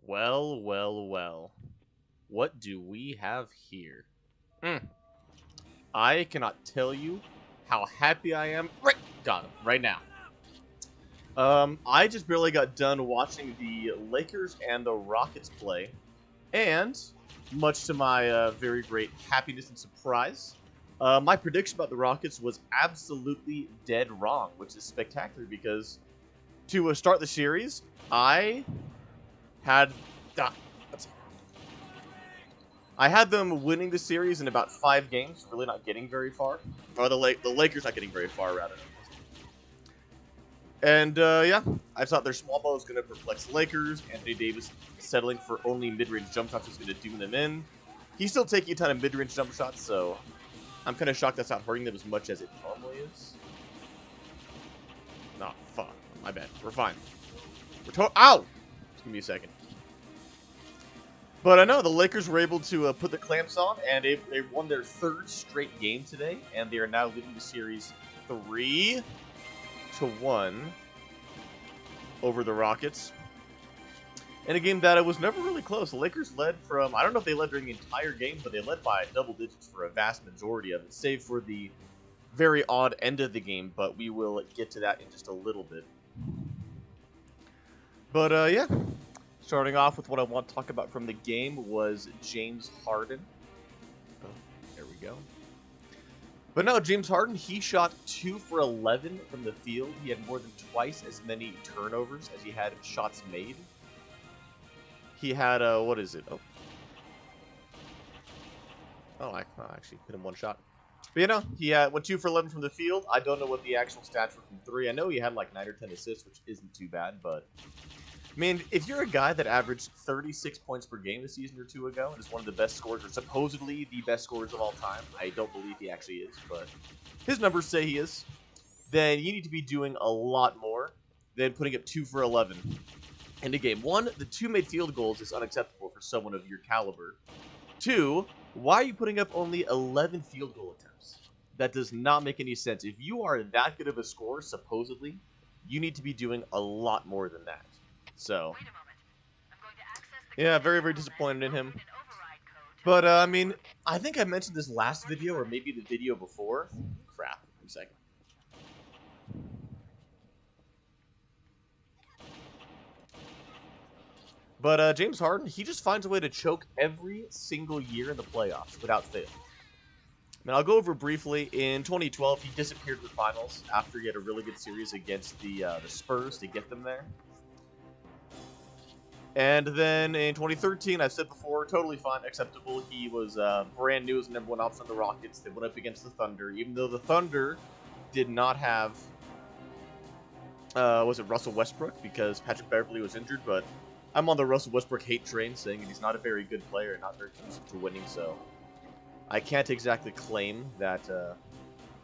Well, well, well. What do we have here? I cannot tell you how happy I am. Got him right now. I just barely got done watching the Lakers and the Rockets play, and much to my very great happiness and surprise, my prediction about the Rockets was absolutely dead wrong, which is spectacular because to start the series, I had ah, I had them winning the series in about 5 games, really not getting very far, or the Lakers not getting very far rather. And yeah, I thought their small ball was going to perplex the Lakers. Anthony Davis settling for only mid-range jump shots was going to doom them in. He's still taking a ton of mid-range jump shots, so I'm kind of shocked that's not hurting them as much as it normally is. Nah, fuck. My bad. We're fine. Ow! Just give me a second. But I know the Lakers were able to put the clamps on, and they won their 3rd straight game today, and they are now leading the series 3-1 over the Rockets. In a game that it was never really close. The Lakers led from, I don't know if they led during the entire game, but they led by double digits for a vast majority of it, save for the very odd end of the game, but we will get to that in just a little bit. But yeah, starting off with what I want to talk about from the game was James Harden. Oh, there we go. But no, James Harden, he shot 2 for 11 from the field. He had more than twice as many turnovers as he had shots made. He had, what is it? I actually hit him one shot. But you know, he went 2 for 11 from the field. I don't know what the actual stats were from 3. I know he had like 9 or 10 assists, which isn't too bad, but I mean, if you're a guy that averaged 36 points per game a season or 2 ago and is one of the best scorers, or supposedly the best scorers of all time, I don't believe he actually is, but his numbers say he is, then you need to be doing a lot more than putting up 2 for 11 in a game. 1, the 2 made field goals is unacceptable for someone of your caliber. 2, why are you putting up only 11 field goal attempts? That does not make any sense. If you are that good of a scorer, supposedly, you need to be doing a lot more than that. So, yeah, very, very disappointed in him. But, I mean, I think I mentioned this last video, or maybe the video before. Crap, 1 second. But James Harden, he just finds a way to choke every single year in the playoffs without fail. I mean, I'll go over briefly. In 2012, he disappeared in the finals after he had a really good series against the Spurs to get them there. And then in 2013, I've said before, totally fine, acceptable. He was brand new as the #1 option on the Rockets. They went up against the Thunder, even though the Thunder did not have, was it Russell Westbrook? Because Patrick Beverley was injured, but I'm on the Russell Westbrook hate train, saying that he's not a very good player and not very conducive to winning, so I can't exactly claim that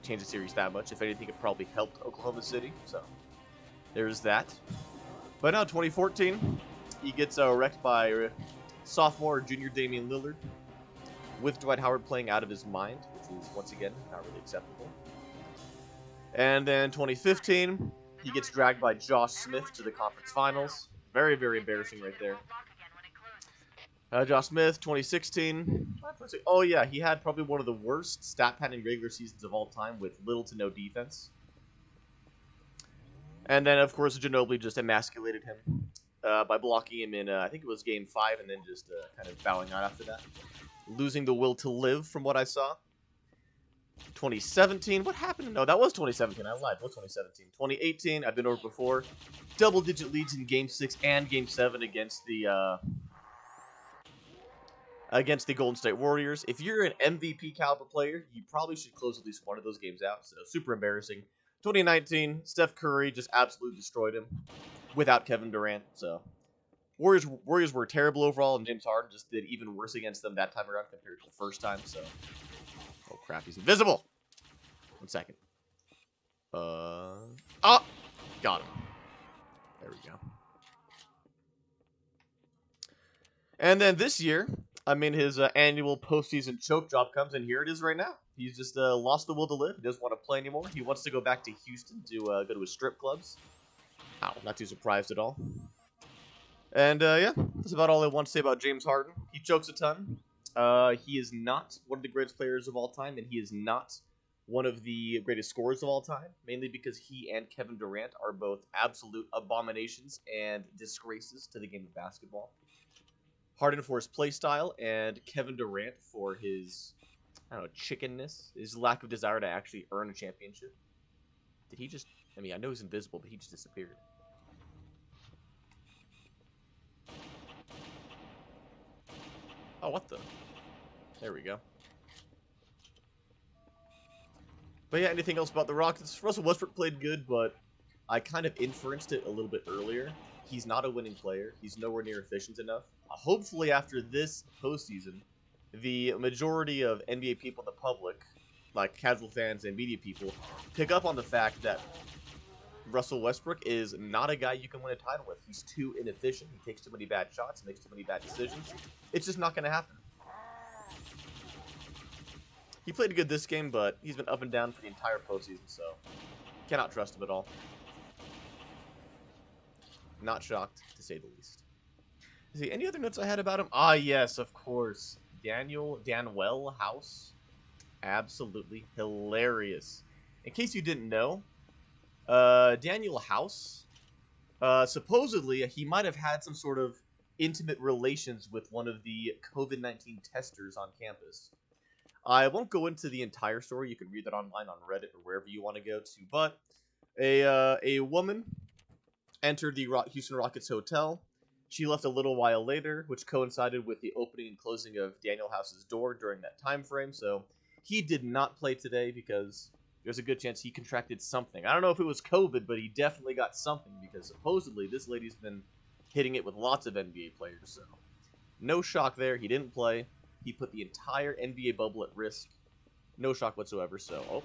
changed the series that much. If anything, it probably helped Oklahoma City, so there's that. But now, 2014, he gets wrecked by sophomore or junior Damian Lillard, with Dwight Howard playing out of his mind, which is, once again, not really acceptable. And then 2015, he gets dragged by Josh Smith to the conference finals. Very, very embarrassing right there. Josh Smith, 2016. Oh, yeah, he had probably one of the worst stat padding regular seasons of all time with little to no defense. And then, of course, Ginobili just emasculated him by blocking him in, I think it was Game 5, and then just kind of bowing out after that. Losing the will to live, from what I saw. 2017, what happened? No, that was 2017. I lied. What 2017? 2018, I've been over before. Double-digit leads in Game 6 and Game 7 against the Golden State Warriors. If you're an MVP caliber player, you probably should close at least one of those games out. So super embarrassing. 2019, Steph Curry just absolutely destroyed him without Kevin Durant. So Warriors were terrible overall, and James Harden just did even worse against them that time around compared to the first time. So, oh crap, he's invisible. 1 second. Oh, got him. There we go. And then this year, I mean, his annual postseason choke job comes, and here it is right now. He's just lost the will to live. He doesn't want to play anymore. He wants to go back to Houston to go to his strip clubs. Ow, not too surprised at all. And, yeah, That's about all I want to say about James Harden. He chokes a ton. He is not one of the greatest players of all time, and he is not one of the greatest scorers of all time, mainly because he and Kevin Durant are both absolute abominations and disgraces to the game of basketball. Harden for his play style, and Kevin Durant for his, I don't know, chickenness, his lack of desire to actually earn a championship. Did he just, I mean, I know he's invisible, but he just disappeared. Oh, what the? There we go. But yeah, anything else about the Rockets? Russell Westbrook played good, but I kind of inferenced it a little bit earlier. He's not a winning player. He's nowhere near efficient enough. Hopefully after this postseason, the majority of NBA people in the public, like casual fans and media people, pick up on the fact that Russell Westbrook is not a guy you can win a title with. He's too inefficient. He takes too many bad shots, makes too many bad decisions. It's just not going to happen. He played good this game, but he's been up and down for the entire postseason, so cannot trust him at all. Not shocked, to say the least. See, any other notes I had about him? Ah, yes, of course. Danwell House. Absolutely hilarious. In case you didn't know, Daniel House, supposedly, he might have had some sort of intimate relations with one of the COVID-19 testers on campus. I won't go into the entire story. You can read that online on Reddit or wherever you want to go to. But a woman entered the Houston Rockets hotel. She left a little while later, which coincided with the opening and closing of Daniel House's door during that time frame. So he did not play today because there's a good chance he contracted something. I don't know if it was COVID, but he definitely got something because supposedly this lady's been hitting it with lots of NBA players. So no shock there. He didn't play. He put the entire NBA bubble at risk. No shock whatsoever, so... Oh.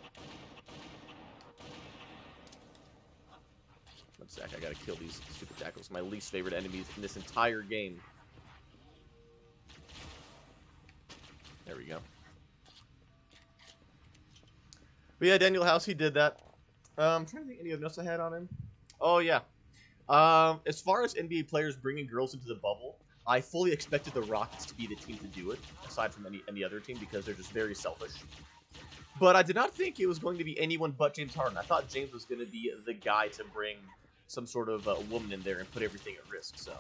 One sec, I gotta kill these stupid tackles. My least favorite enemies in this entire game. There we go. But yeah, Daniel House, he did that. I'm trying to think any other notes I had on him. Oh, yeah. As far as NBA players bringing girls into the bubble, I fully expected the Rockets to be the team to do it, aside from any other team, because they're just very selfish. But I did not think it was going to be anyone but James Harden. I thought James was going to be the guy to bring some sort of woman in there and put everything at risk. So,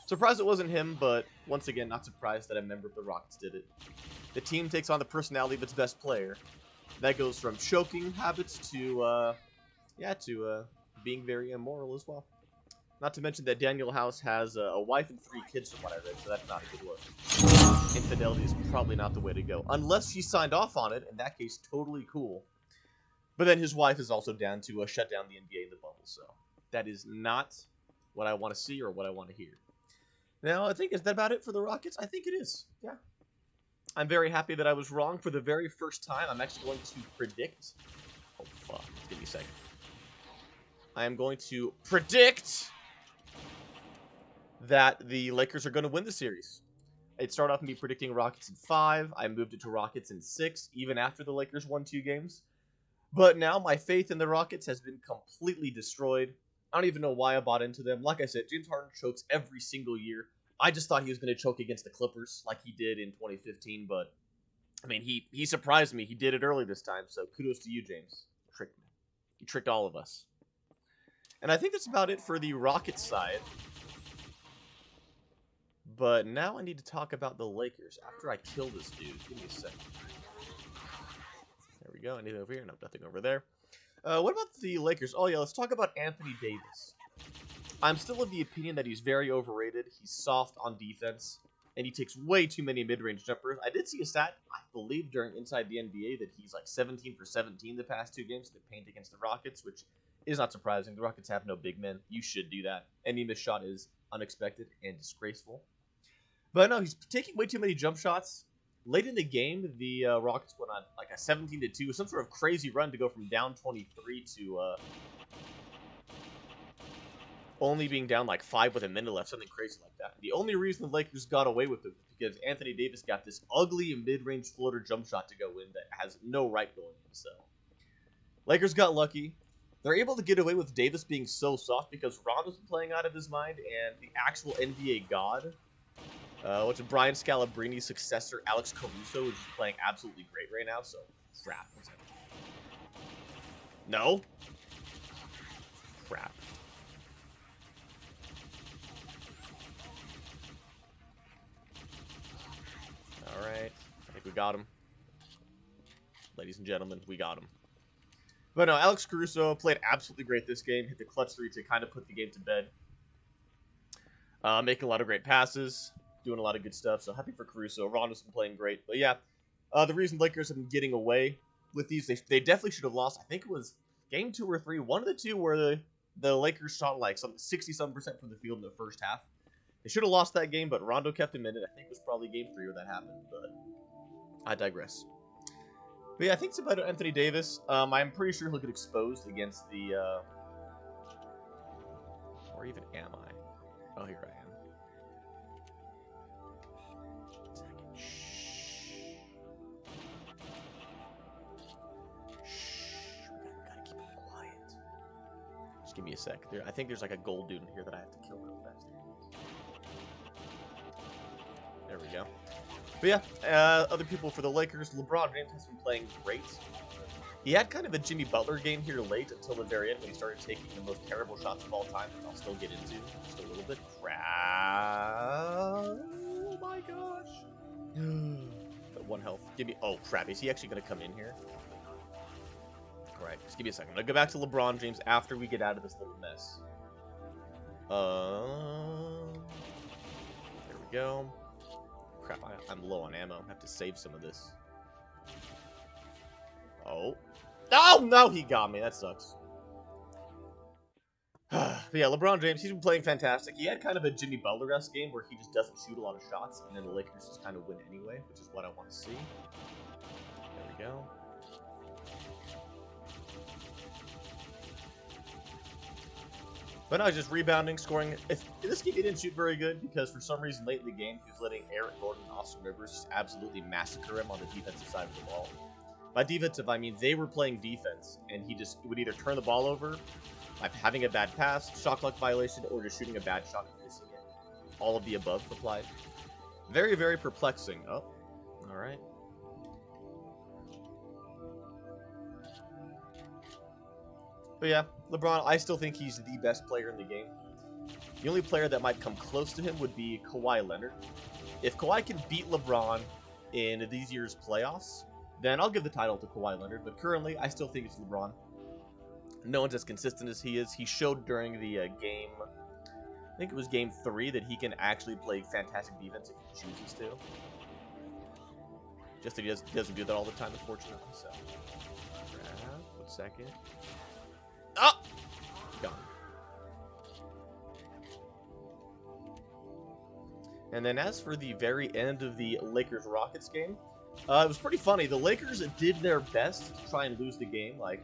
surprised it wasn't him, but once again, not surprised that a member of the Rockets did it. The team takes on the personality of its best player. That goes from choking habits to, being very immoral as well. Not to mention that Daniel House has a wife and 3 kids from what I read, so that's not a good look. Infidelity is probably not the way to go. Unless she signed off on it, in that case, totally cool. But then his wife is also down to shut down the NBA in the bubble, so that is not what I want to see or what I want to hear. Now, I think, is that about it for the Rockets? I think it is, yeah. I'm very happy that I was wrong for the very first time. I'm actually going to predict... Oh, fuck. Give me a second. I am going to predict that the Lakers are going to win the series. It started off me predicting Rockets in 5. I moved it to Rockets in 6, even after the Lakers won 2 games. But now my faith in the Rockets has been completely destroyed. I don't even know why I bought into them. Like I said, James Harden chokes every single year. I just thought he was going to choke against the Clippers like he did in 2015. But, I mean, he surprised me. He did it early this time. So kudos to you, James. You tricked me. You tricked all of us. And I think that's about it for the Rockets side. But now I need to talk about the Lakers after I kill this dude. Give me a second. There we go. Anything over here? No, nothing over there. What about the Lakers? Oh, yeah, let's talk about Anthony Davis. I'm still of the opinion that he's very overrated. He's soft on defense, and he takes way too many mid-range jumpers. I did see a stat, I believe, during Inside the NBA that he's like 17 for 17 the past 2 games in the paint against the Rockets, which is not surprising. The Rockets have no big men. You should do that. Any missed shot is unexpected and disgraceful. But no, he's taking way too many jump shots. Late in the game, the Rockets went on like a 17-2, some sort of crazy run to go from down 23 to only being down like 5 with a minute left, something crazy like that. The only reason the Lakers got away with it was because Anthony Davis got this ugly mid-range floater jump shot to go in that has no right going in. So Lakers got lucky. they're able to get away with Davis being so soft because Rondo's been playing out of his mind, and the actual NBA god, which is Brian Scalabrini's successor, Alex Caruso, is playing absolutely great right now, so crap. No? Crap. Alright, I think we got him. Ladies and gentlemen, we got him. But no, Alex Caruso played absolutely great this game. Hit the clutch 3 to kind of put the game to bed. Making a lot of great passes. Doing a lot of good stuff. So happy for Caruso. Rondo's been playing great. But yeah, the reason Lakers have been getting away with these, they definitely should have lost. I think it was game 2 or 3. One of the two where the Lakers shot like 60-some% from the field in the first half. They should have lost that game, but Rondo kept him in it. I think it was probably game 3 where that happened. But I digress. But yeah, I think it's about Anthony Davis. I'm pretty sure he'll get exposed against the... Or even am I? Oh, here I am. Shh. Gotta keep it quiet. Just give me a sec. I think there's like a gold dude in here that I have to kill real fast. There we go. But yeah, other people for the Lakers, LeBron James has been playing great. He had kind of a Jimmy Butler game here late until the very end when he started taking the most terrible shots of all time, which I'll still get into just a little bit. Crap. Oh my gosh. But 1 health. Give me... Oh, crap. Is he actually going to come in here? Alright, just give me a second. I'm going to go back to LeBron James after we get out of this little mess. There we go. Crap, I'm low on ammo. I have to save some of this. Oh. Oh, no, he got me. That sucks. But yeah, LeBron James, he's been playing fantastic. He had kind of a Jimmy Butler-esque game where he just doesn't shoot a lot of shots, and then the Lakers just kind of win anyway, which is what I want to see. There we go. But no, he's just rebounding, scoring. In this game, he didn't shoot very good because for some reason late in the game, he was letting Eric Gordon and Austin Rivers just absolutely massacre him on the defensive side of the ball. By defensive, I mean they were playing defense, and he just would either turn the ball over by having a bad pass, shot clock violation, or just shooting a bad shot and missing it. All of the above applied. Very, very perplexing. Oh, all right. But yeah, LeBron, I still think he's the best player in the game. The only player that might come close to him would be Kawhi Leonard. If Kawhi can beat LeBron in these year's playoffs, then I'll give the title to Kawhi Leonard. But currently, I still think it's LeBron. No one's as consistent as he is. He showed during the game, I think it was game 3, that he can actually play fantastic defense if he chooses to. Just that he doesn't do that all the time, unfortunately. So, 1 second. Oh! Gone. And then as for the very end of the Lakers-Rockets game, it was pretty funny. The Lakers did their best to try and lose the game. Like,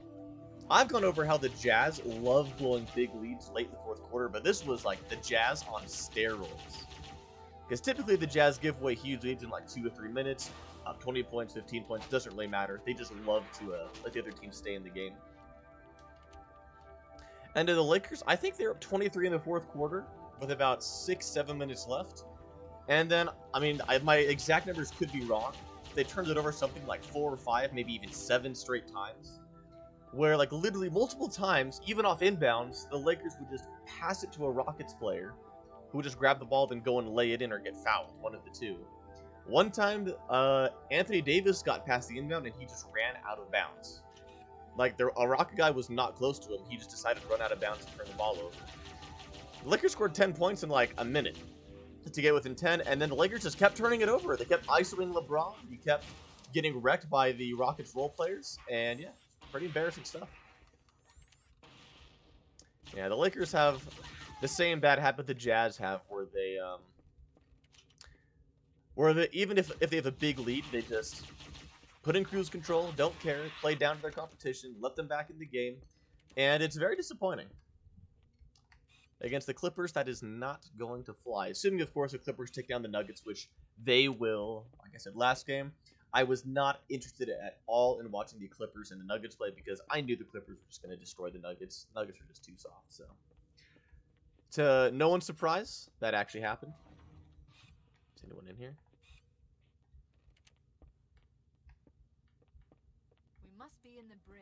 I've gone over how the Jazz love blowing big leads late in the 4th quarter, but this was like the Jazz on steroids. Because typically the Jazz give away huge leads in like 2 to 3 minutes. 20 points, 15 points, doesn't really matter. They just love to let the other team stay in the game. And to the Lakers, I think they're up 23 in the 4th quarter with about 6-7 minutes left. And then, I mean, my exact numbers could be wrong. They turned it over something like 4 or 5, maybe even 7 straight times. Where, like, literally multiple times, even off inbounds, the Lakers would just pass it to a Rockets player who would just grab the ball, then go and lay it in or get fouled, one of the two. One time, Anthony Davis got past the inbound and he just ran out of bounds. Like, a Rocket guy was not close to him. He just decided to run out of bounds and turn the ball over. The Lakers scored 10 points in, like, a minute to get within 10, and then the Lakers just kept turning it over. They kept isoing LeBron. He kept getting wrecked by the Rockets role players, and, yeah, pretty embarrassing stuff. Yeah, the Lakers have the same bad habit the Jazz have, where they, even if they have a big lead, they just put in cruise control, don't care, play down to their competition, let them back in the game, and it's very disappointing. Against the Clippers, that is not going to fly. Assuming, of course, the Clippers take down the Nuggets, which they will, like I said last game. I was not interested at all in watching the Clippers and the Nuggets play because I knew the Clippers were just going to destroy the Nuggets. Nuggets were just too soft. So, to no one's surprise, that actually happened. Is anyone in here? We must be in the brig.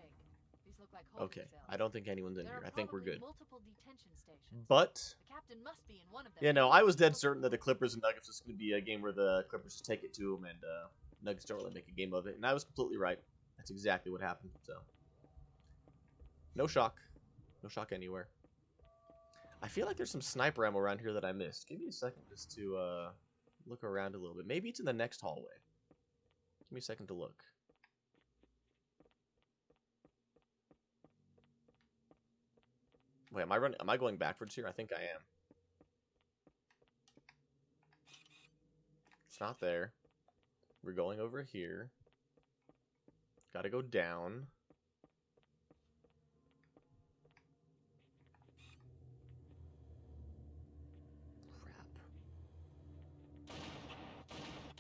These look like Okay, I don't think anyone's in here. I think we're good. Multiple detention stations. But The captain must be in one of them. yeah, no, I was dead certain that the Clippers and Nuggets was going to be a game where the Clippers just take it to them and Nuggets don't really make a game of it. And I was completely right. That's exactly what happened. So, no shock. No shock anywhere. I feel like there's some sniper ammo around here that I missed. Give me a second just to look around a little bit. Maybe it's in the next hallway. Give me a second to look. Wait, am I going backwards here? I think I am. It's not there. We're going over here. Gotta go down. Crap.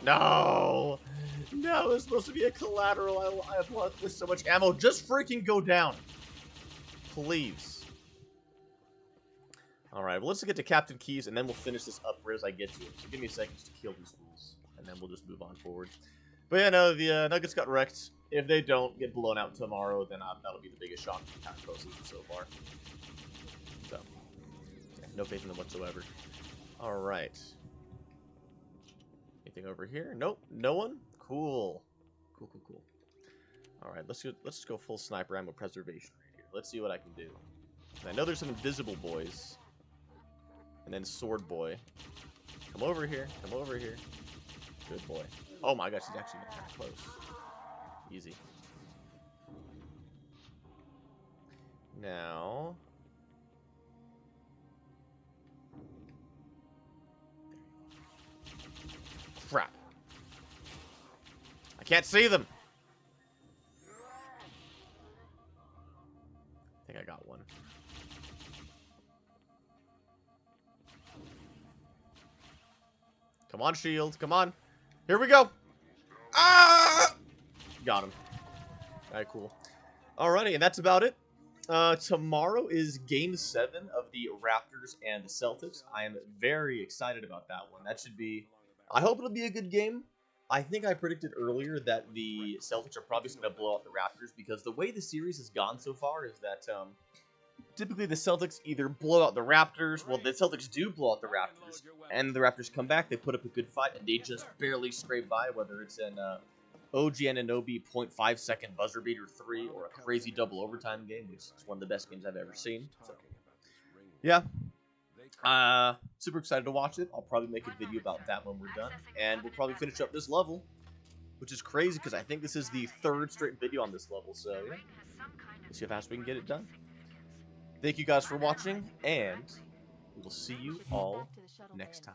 No! No, it's supposed to be a collateral. I have lost with so much ammo. Just freaking go down. Please. Alright, well, let's get to Captain Keys, and then we'll finish this up as I get to it. So give me a second to kill these fools, and then we'll just move on forward. But yeah, no, the Nuggets got wrecked. If they don't get blown out tomorrow, then that'll be the biggest shock in the entire postseason so far. So, yeah, no faith in them whatsoever. Alright. Anything over here? Nope, no one? Cool. Cool. Alright, let's just go full sniper ammo preservation right here. Let's see what I can do. And I know there's some invisible boys. And then Sword Boy. Come over here. Come over here. Good boy. Oh my gosh, he's actually not that close. Easy. Now... Crap. I can't see them! I think I got one. Come on, shield. Come on. Here we go. Ah! Got him. Alright, cool. Alrighty, and that's about it. Tomorrow is Game 7 of the Raptors and the Celtics. I am very excited about that one. That should be... I hope it'll be a good game. I think I predicted earlier that the Celtics are probably going to blow out the Raptors because the way the series has gone so far is that... typically, the Celtics either blow out the Raptors. Well, the Celtics do blow out the Raptors, and the Raptors come back. They put up a good fight, and they just barely scrape by, whether it's an OG Anunoby 0.5-second buzzer beater 3 or a crazy double overtime game, which is one of the best games I've ever seen. So, yeah. Super excited to watch it. I'll probably make a video about that when we're done, and we'll probably finish up this level, which is crazy because I think this is the 3rd straight video on this level, so yeah. Let's see how fast we can get it done. Thank you guys for watching, and we will see you all next time.